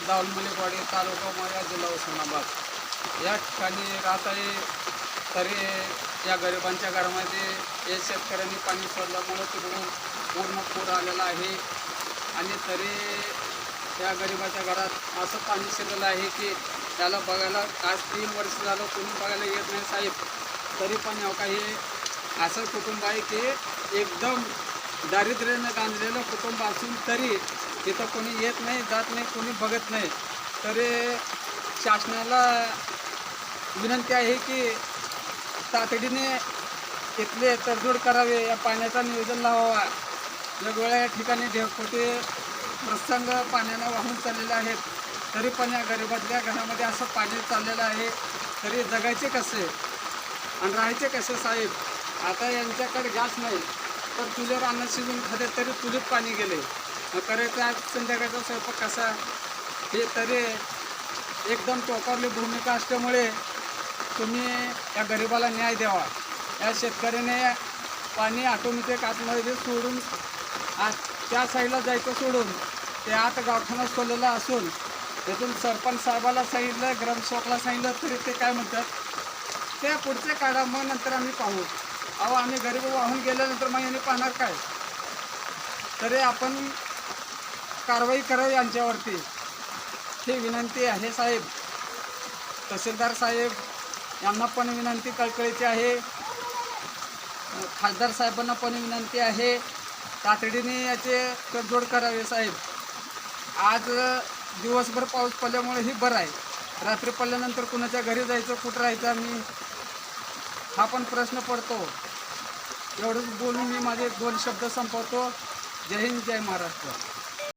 दाऊलमलिकवाडी, तालुका माया, जिल्हा उस्मानाबाद या ठिकाणी राहत आहे. तरी या गरिबांच्या घरामध्ये या शेतकऱ्यांनी पाणी सोडल्यामुळं तिकडून पूर्ण पूर आलेला आहे. आणि तरी त्या गरिबाच्या घरात असं पाणी शिरलेलं आहे की त्याला बघायला आज 3 वर्ष झालं कोणी बघायला येत नाही साहेब. तरी पण काही असं कुटुंब आहे की एकदम दारिद्र्याने गांजलेलं कुटुंब असून तरी तिथं कोणी येत नाही, जात नाही, कोणी बघत नाही. तरी शासनाला विनंती आहे की तातडीने इथले तडजोड करावे, या पाण्याचा नियोजन लावावा. वेगवेगळ्या या ठिकाणी ढेवकोटे प्रसंग पाण्यानं वाहून चाललेले आहेत. तरी पण या गरिबातल्या घरामध्ये असं पाणी चाललेलं आहे. तरी जगायचे कसे आणि राहायचे कसे साहेब? आता यांच्याकडे गॅस नाही तर चुलीवर अन्न शिजून खाते तरी चुलीत पाणी गेले. मग करायचं आज संध्याकाळचा स्वयंपाक कसा? हे तरी एकदम टोकावली भूमिका असल्यामुळे तुम्ही या गरिबाला न्याय द्यावा. या शेतकऱ्याने पाणी ऑटोमॅटिक आतमध्ये सोडून त्या साईडला जायचं सोडून ते आत गावठाणा सोडलेलं असून तिथून सरपंच साहेबाला सांगितलं, ग्रामसेवकला सांगितलं तरी ते काय म्हणतात, ते पुढचे काढा मग नंतर आम्ही पाहू. अहो आम्ही गरीब वाहून गेल्यानंतर मग यांनी पाहणार काय? तरी आपण कारवाई करावी यांच्यावरती ही विनंती आहे साहेब. तहसीलदार साहेब यांना पण विनंती कळकळीची आहे. खासदार साहेबांना पण विनंती आहे, तातडीने याचे तडजोड करावे साहेब. आज दिवसभर पाऊस पडल्यामुळे ही बरं आहे. रात्री पडल्यानंतर कुणाच्या घरी जायचं, कुठं राहायचं आम्ही, हा पण प्रश्न पडतो. एवढंच बोलून मी माझे 2 शब्द संपवतो. जय हिंद, जय महाराष्ट्र.